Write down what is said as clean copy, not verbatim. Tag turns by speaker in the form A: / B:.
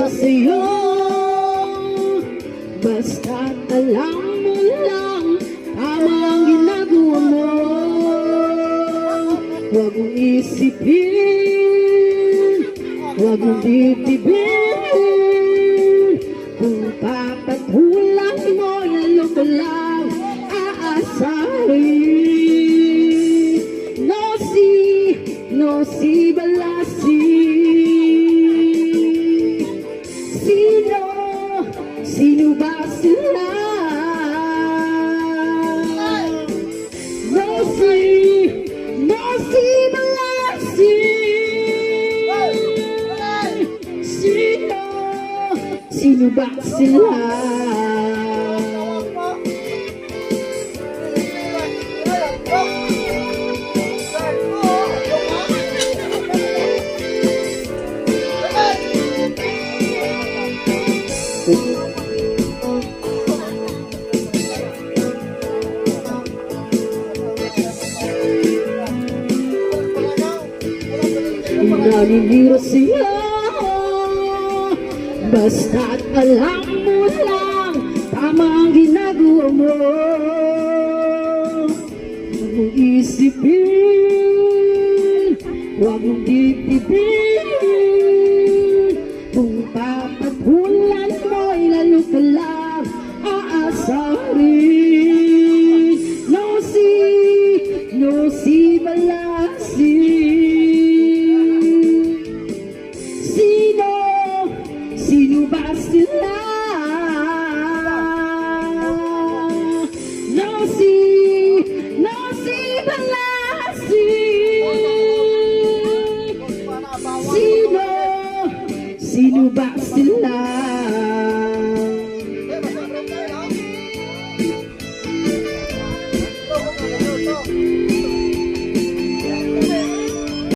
A: sa'yo, basta't alam mo lang tama ang ginagawa mo. Huwag mong isipin, huwag mong titibin, kung papatulan mo, lalo ko lang aasahin. No si balasi. Sino ba sila? No si balasi. Sino ba sila? Naninira siya, basta't alam mo lang tama ang ginagawa mo. Huwag mong isipin, huwag mong titibin, kung papatulan mo, lalo ka lang aasarin. No si balasi. Sino ba sila? No si balasi. Sino ba sila?